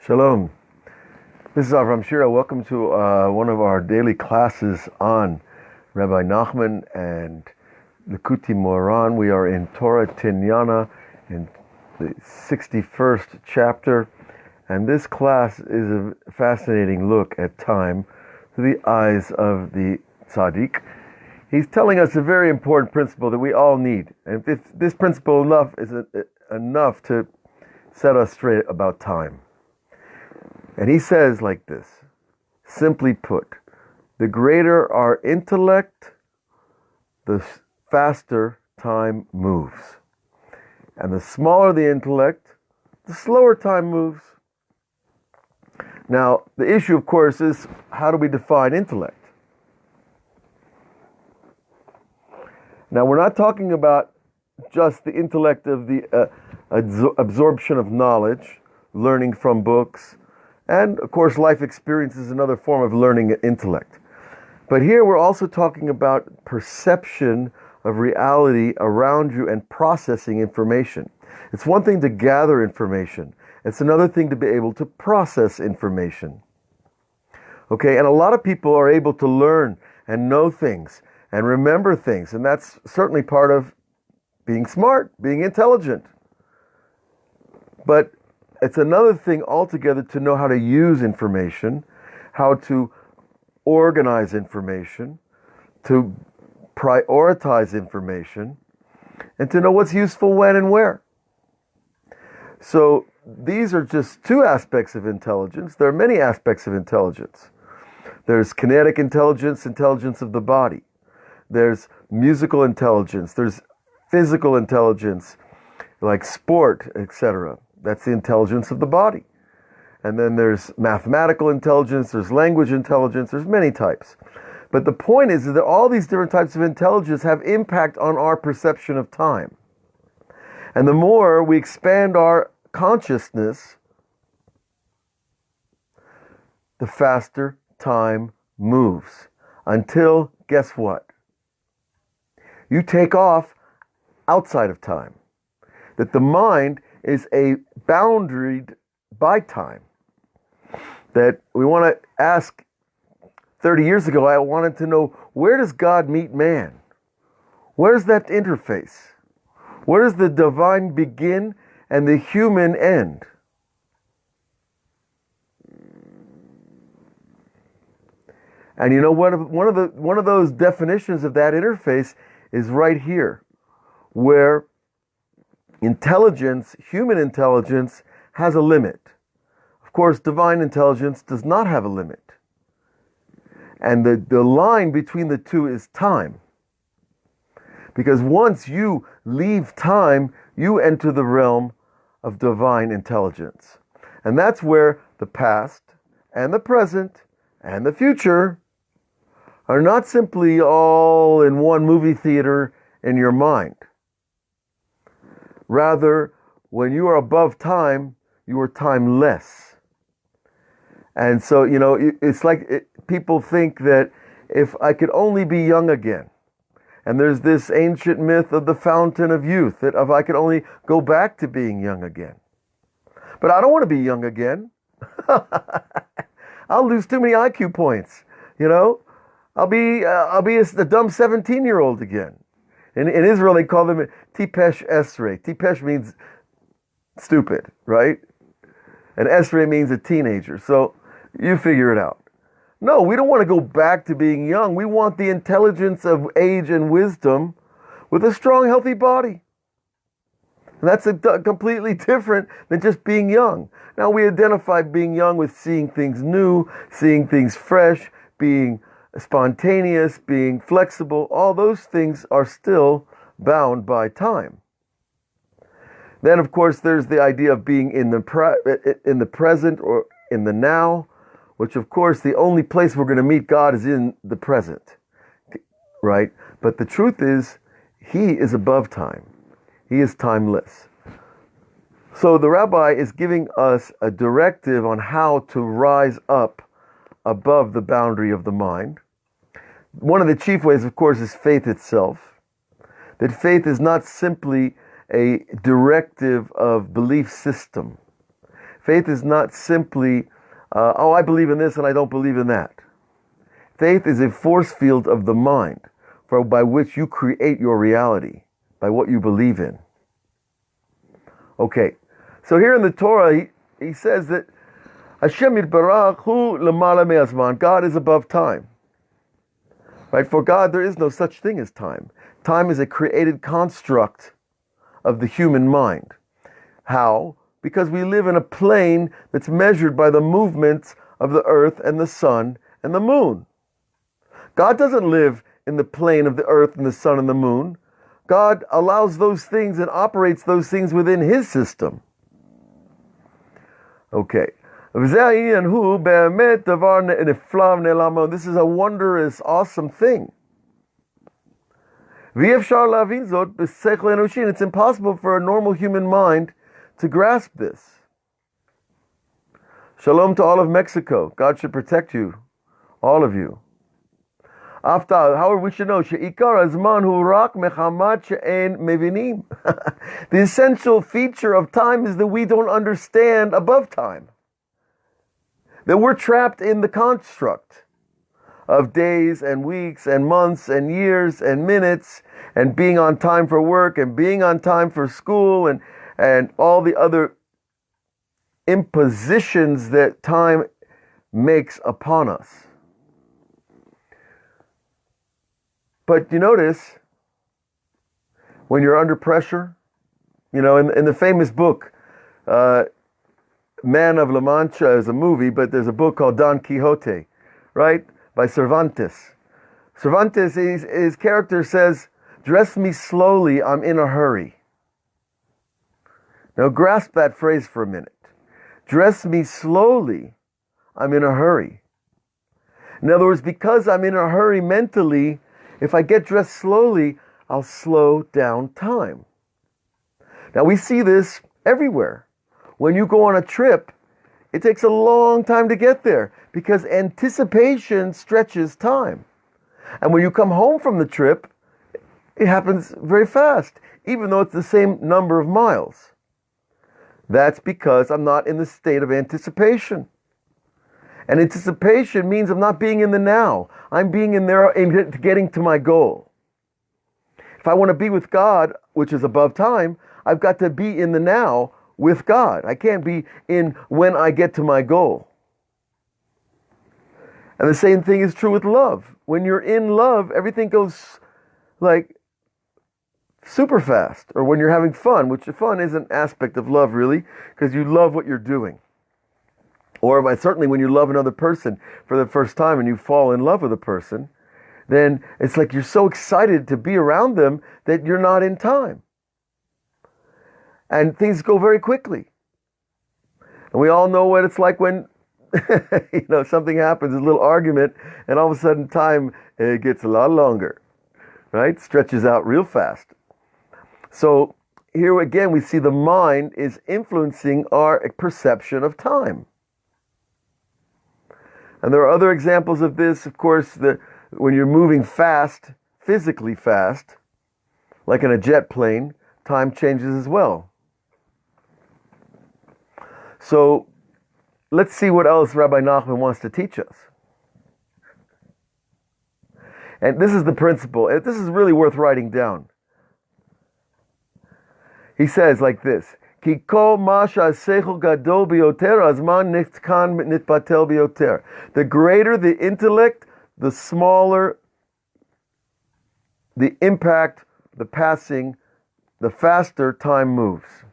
Shalom. This is Avraham Shira. Welcome to one of our daily classes on Rabbi Nachman and Likutei Moharan. We are in Torah Tinyana in the 61st chapter, and this class is a fascinating look at time through the eyes of the tzaddik. He's telling us a very important principle that we all need, and if this principle is enough to set us straight about time. And he says like this, simply put, the greater our intellect, the faster time moves. And the smaller the intellect, the slower time moves. Now, the issue, of course, is how do we define intellect? Now, we're not talking about just the intellect of the absorption of knowledge, learning from books, and, of course, life experience is another form of learning intellect. But here we're also talking about perception of reality around you and processing information. It's one thing to gather information. It's another thing to be able to process information. Okay, and a lot of people are able to learn and know things and remember things, and that's certainly part of being smart, being intelligent. But it's another thing altogether to know how to use information, how to organize information, to prioritize information, and to know what's useful when and where. So these are just two aspects of intelligence. There are many aspects of intelligence. There's kinetic intelligence, intelligence of the body. There's musical intelligence. There's physical intelligence, like sport, etc. That's the intelligence of the body. And then there's mathematical intelligence, there's language intelligence, there's many types. But the point is that all these different types of intelligence have impact on our perception of time. And the more we expand our consciousness, the faster time moves. Until, guess what? You take off outside of time. That the mind is boundaried by time. That we want to ask, 30 years ago, I wanted to know, where does God meet man? Where's that interface? Where does the divine begin and the human end? And you know, one of those definitions of that interface is right here, where intelligence, human intelligence, has a limit. Of course, divine intelligence does not have a limit. And the line between the two is time. Because once you leave time, you enter the realm of divine intelligence. And that's where the past and the present and the future are not simply all in one movie theater in your mind. Rather, when you are above time, you are timeless. And so, you know, it's like people think that if I could only be young again, and there's this ancient myth of the fountain of youth, that if I could only go back to being young again. But I don't want to be young again. I'll lose too many IQ points, you know. I'll be a dumb 17-year-old again. In Israel, they call them tipesh esrei. Tipesh means stupid, right? And esrei means a teenager. So you figure it out. No, we don't want to go back to being young. We want the intelligence of age and wisdom with a strong, healthy body. And that's completely different than just being young. Now, we identify being young with seeing things new, seeing things fresh, being spontaneous, being flexible. All those things are still bound by time. Then, of course, there's the idea of being in the present or in the now, which, of course, the only place we're going to meet God is in the present, right? But the truth is, He is above time. He is timeless. So the rabbi is giving us a directive on how to rise up above the boundary of the mind. One of the chief ways, of course, is faith itself. That faith is not simply a directive of belief system. Faith is not simply, I believe in this and I don't believe in that. Faith is a force field of the mind by which you create your reality, by what you believe in. Okay, so here in the Torah, he says that Hashem Yitbarach hu lemala me'azman. God is above time. Right? For God, there is no such thing as time. Time is a created construct of the human mind. How? Because we live in a plane that's measured by the movements of the earth and the sun and the moon. God doesn't live in the plane of the earth and the sun and the moon. God allows those things and operates those things within His system. Okay. This is a wondrous, awesome thing. It's impossible for a normal human mind to grasp this. Shalom to all of Mexico. God should protect you, all of you. However, we should know the essential feature of time is that we don't understand above time. That we're trapped in the construct of days and weeks and months and years and minutes and being on time for work and being on time for school and all the other impositions that time makes upon us. But you notice, when you're under pressure, in the famous book, Man of La Mancha is a movie, but there's a book called Don Quixote, right? By Cervantes. Cervantes, his character says, "Dress me slowly, I'm in a hurry." Now grasp that phrase for a minute. Dress me slowly, I'm in a hurry. In other words, because I'm in a hurry mentally, if I get dressed slowly, I'll slow down time. Now we see this everywhere. When you go on a trip, it takes a long time to get there because anticipation stretches time. And when you come home from the trip, it happens very fast, even though it's the same number of miles. That's because I'm not in the state of anticipation. And anticipation means I'm not being in the now. I'm being in there in getting to my goal. If I want to be with God, which is above time, I've got to be in the now with God. I can't be in when I get to my goal. And the same thing is true with love. When you're in love, everything goes like super fast. Or when you're having fun, which fun is an aspect of love really, because you love what you're doing. Or certainly when you love another person for the first time and you fall in love with a person, then it's like you're so excited to be around them that you're not in time. And things go very quickly. And we all know what it's like when something happens, a little argument, and all of a sudden time gets a lot longer, right? Stretches out real fast. So here again we see the mind is influencing our perception of time. And there are other examples of this, of course, when you're moving fast, physically fast, like in a jet plane, time changes as well. So let's see what else Rabbi Nachman wants to teach us. And this is the principle. This is really worth writing down. He says like this, the greater the intellect, the smaller the impact, the passing, the faster time moves.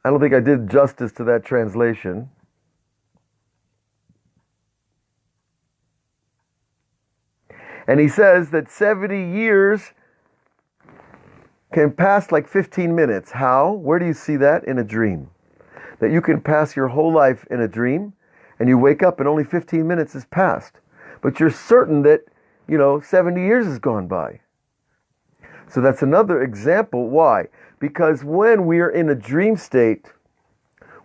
I don't think I did justice to that translation. And he says that 70 years can pass like 15 minutes. How? Where do you see that? In a dream. That you can pass your whole life in a dream, and you wake up and only 15 minutes has passed. But you're certain that, 70 years has gone by. So that's another example. Why? Because when we are in a dream state,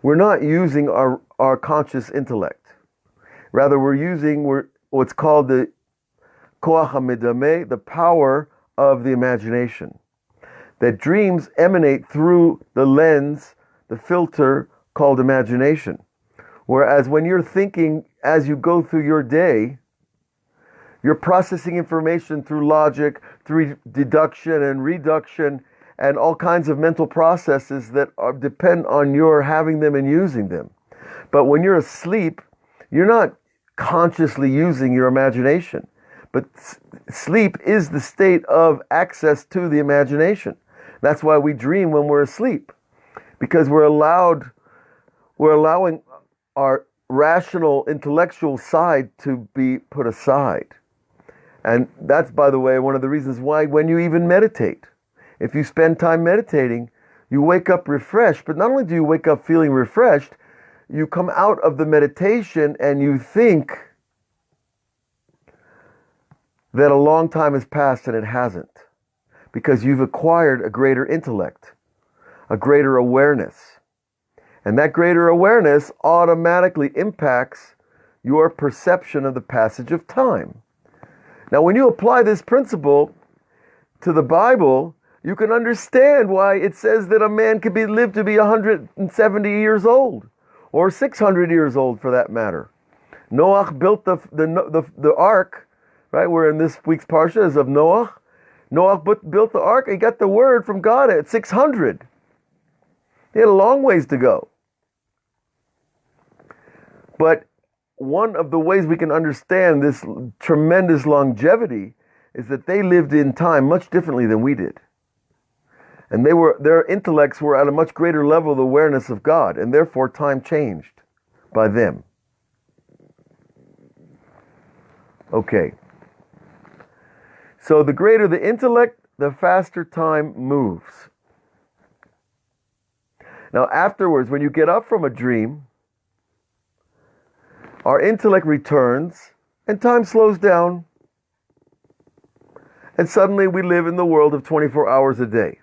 we're not using our conscious intellect. Rather, we're using what's called the koach hamidameh, the power of the imagination. That dreams emanate through the lens, the filter called imagination. Whereas when you're thinking as you go through your day, you're processing information through logic, through deduction and reduction, and all kinds of mental processes that depend on your having them and using them. But when you're asleep, you're not consciously using your imagination. But sleep is the state of access to the imagination. That's why we dream when we're asleep, because we're allowing our rational, intellectual side to be put aside. And that's, by the way, one of the reasons why when you even meditate, if you spend time meditating, you wake up refreshed. But not only do you wake up feeling refreshed, you come out of the meditation and you think that a long time has passed, and it hasn't, because you've acquired a greater intellect, a greater awareness. And that greater awareness automatically impacts your perception of the passage of time. Now, when you apply this principle to the Bible, you can understand why it says that a man could live to be 170 years old, or 600 years old for that matter. Noah built the ark, right? We're in this week's parsha is of Noah. Noah built the ark. He got the word from God at 600. He had a long ways to go. But one of the ways we can understand this tremendous longevity is that they lived in time much differently than we did. And their intellects were at a much greater level of awareness of God, and therefore time changed by them. Okay. So the greater the intellect, the faster time moves. Now afterwards, when you get up from a dream, our intellect returns and time slows down. And suddenly we live in the world of 24 hours a day.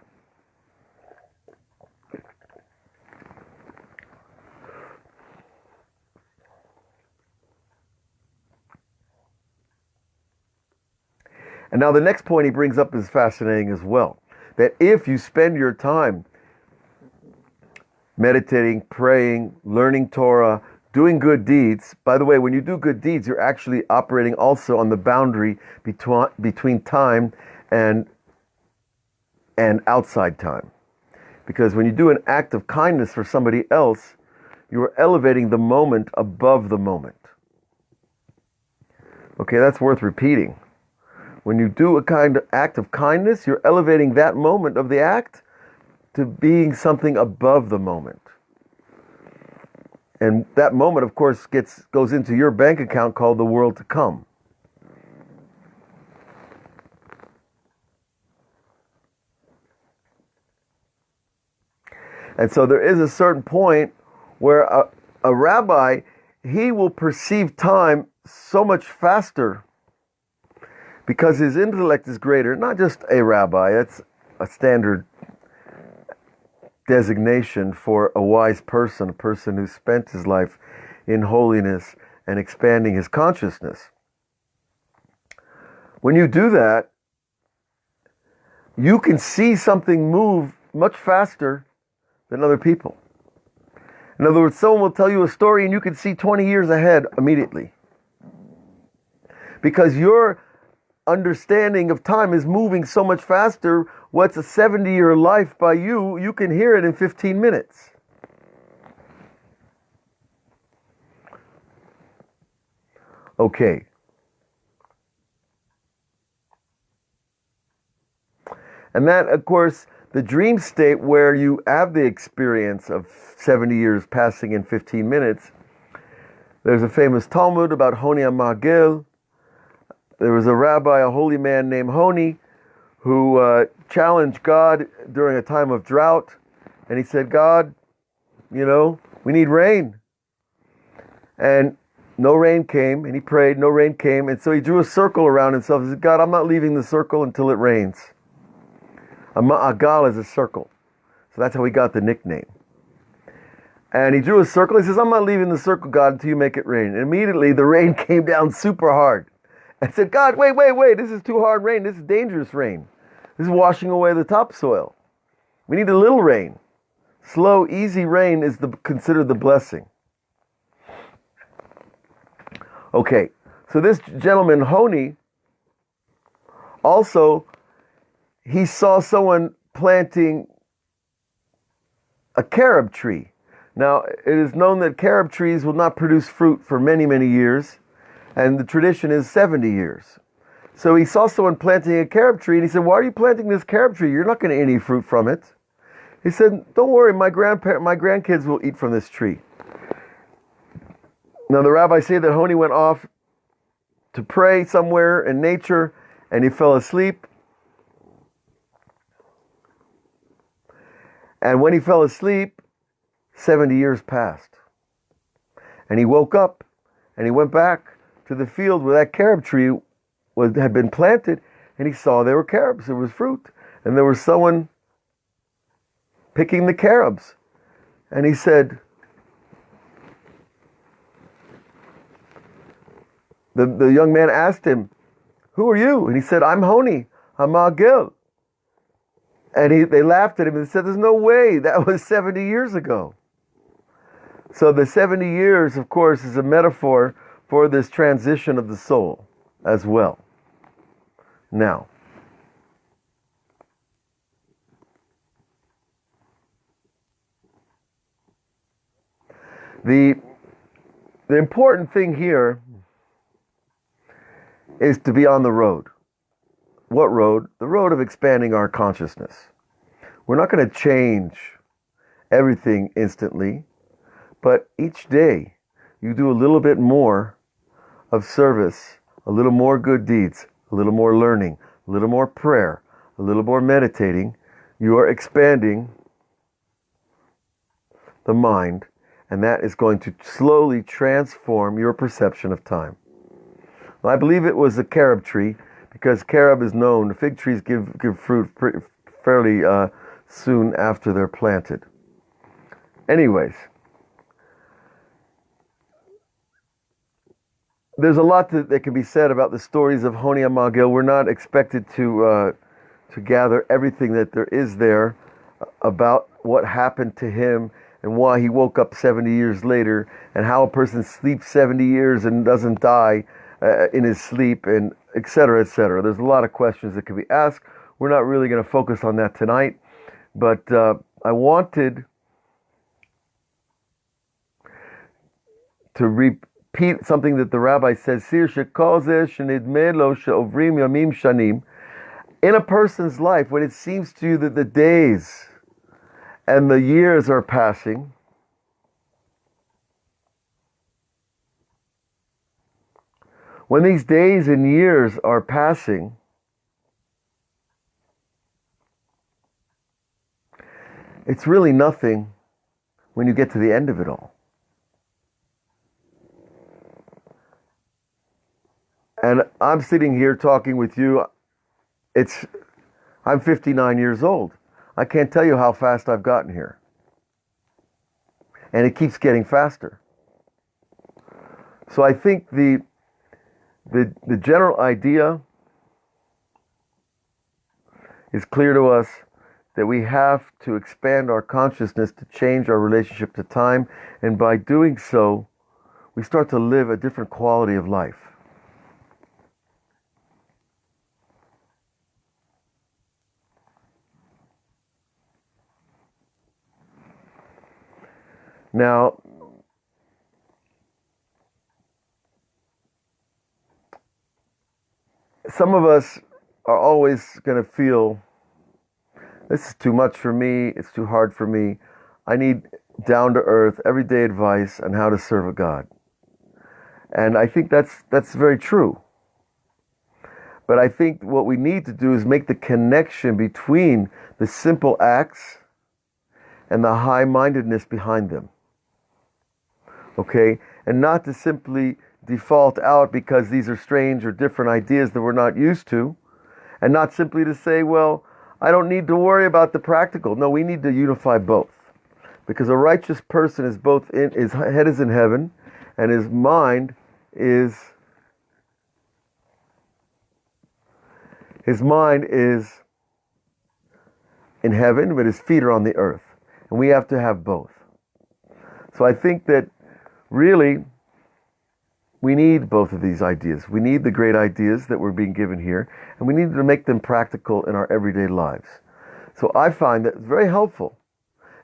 And now the next point he brings up is fascinating as well. That if you spend your time meditating, praying, learning Torah, doing good deeds. By the way, when you do good deeds, you're actually operating also on the boundary between time and outside time. Because when you do an act of kindness for somebody else, you are elevating the moment above the moment. Okay, that's worth repeating. When you do a kind of act of kindness, you're elevating that moment of the act to being something above the moment. And that moment, of course, goes into your bank account called the world to come. And so there is a certain point where a rabbi, he will perceive time so much faster because his intellect is greater. Not just a rabbi, that's a standard designation for a wise person, a person who spent his life in holiness and expanding his consciousness. When you do that, you can see something move much faster than other people. In other words, someone will tell you a story and you can see 20 years ahead immediately. Because your understanding of time is moving so much faster. What's a 70-year life by you, you can hear it in 15 minutes. Okay. And that, of course, the dream state where you have the experience of 70 years passing in 15 minutes. There's a famous Talmud about Honi HaMagil. There was a rabbi, a holy man named Honi, who challenged God during a time of drought. And he said, God, we need rain. And no rain came. And he prayed, no rain came. And so he drew a circle around himself. He said, God, I'm not leaving the circle until it rains. A ma'agal is a circle. So that's how he got the nickname. And he drew a circle. He says, I'm not leaving the circle, God, until you make it rain. And immediately the rain came down super hard. And said, God, wait, this is too hard rain. This is dangerous rain. This is washing away the topsoil. We need a little rain. Slow, easy rain is considered the blessing. Okay, so this gentleman, Honi, also, he saw someone planting a carob tree. Now, it is known that carob trees will not produce fruit for many, many years, and the tradition is 70 years. So he saw someone planting a carob tree, and he said, "Why are you planting this carob tree? You're not going to get any fruit from it." He said, "Don't worry, my grandkids will eat from this tree." Now, the rabbis say that Honi went off to pray somewhere in nature, and he fell asleep. And when he fell asleep, 70 years passed. And he woke up, and he went back to the field where that carob tree had been planted, and he saw there were carobs, there was fruit, and there was someone picking the carobs. And he said, the young man asked him, "Who are you?" And he said, "I'm Honi, I'm Agil." And they laughed at him and said, "There's no way, that was 70 years ago." So the 70 years, of course, is a metaphor for this transition of the soul as well. Now, the important thing here is to be on the road. What road? The road of expanding our consciousness. We're not going to change everything instantly, but each day you do a little bit more of service, a little more good deeds, a little more learning, a little more prayer, a little more meditating. You are expanding the mind, and that is going to slowly transform your perception of time. I believe it was a carob tree, because carob is known, the fig trees give fruit fairly soon after they're planted. Anyways, there's a lot that can be said about the stories of Honi Amagil. We're not expected to gather everything that there is there about what happened to him and why he woke up 70 years later, and how a person sleeps 70 years and doesn't die in his sleep, and et cetera, et cetera. There's a lot of questions that can be asked. We're not really going to focus on that tonight, but I wanted to repeat something that the rabbi says, "Sir shekol zeh shenidmeh lo she'ovrim yamim shanim." In a person's life, when it seems to you that the days and the years are passing, when these days and years are passing, it's really nothing when you get to the end of it all. And I'm sitting here talking with you. I'm 59 years old. I can't tell you how fast I've gotten here. And it keeps getting faster. So I think the general idea is clear to us, that we have to expand our consciousness to change our relationship to time, and by doing so, we start to live a different quality of life. Now, some of us are always going to feel, this is too much for me, it's too hard for me. I need down-to-earth, everyday advice on how to serve a God. And I think that's very true. But I think what we need to do is make the connection between the simple acts and the high-mindedness behind them. Okay? And not to simply default out because these are strange or different ideas that we're not used to, and not simply to say, well, I don't need to worry about the practical. No, we need to unify both, because a righteous person is both his head is in heaven, and his mind is in heaven, but his feet are on the earth. And we have to have both. So I think that really we need both of these ideas. We need the great ideas that we're being given here, and we need to make them practical in our everyday lives. So I find that it's very helpful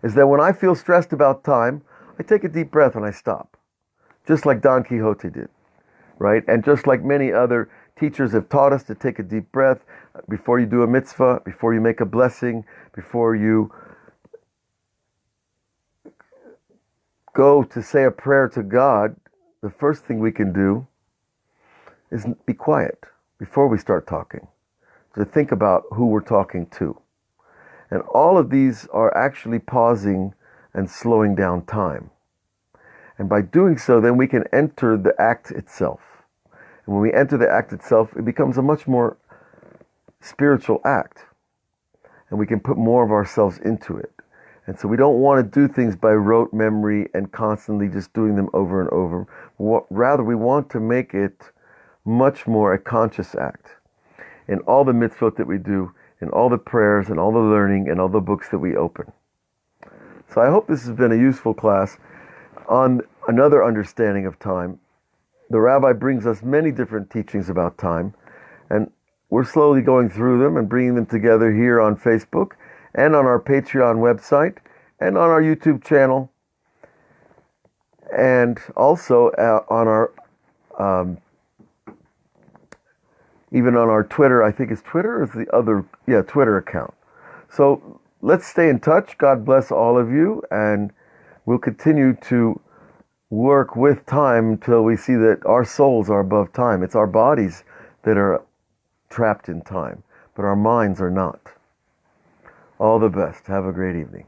is that when I feel stressed about time, I take a deep breath and I stop. Just like Don Quixote did, right? And just like many other teachers have taught us to take a deep breath before you do a mitzvah, before you make a blessing, before you go to say a prayer to God, the first thing we can do is be quiet before we start talking, to think about who we're talking to. And all of these are actually pausing and slowing down time. And by doing so, then we can enter the act itself. And when we enter the act itself, it becomes a much more spiritual act. And we can put more of ourselves into it. And so we don't want to do things by rote memory and constantly just doing them over and over. Rather, we want to make it much more a conscious act. In all the mitzvot that we do, in all the prayers and all the learning and all the books that we open. So I hope this has been a useful class on another understanding of time. The rabbi brings us many different teachings about time, and we're slowly going through them and bringing them together here on Facebook and on our Patreon website and on our YouTube channel, and also on our even on our Twitter. I think it's Twitter or is the other, Twitter account. So let's stay in touch. God bless all of you, and we'll continue to work with time until we see that our souls are above time. It's our bodies that are trapped in time, but our minds are not. All the best. Have a great evening.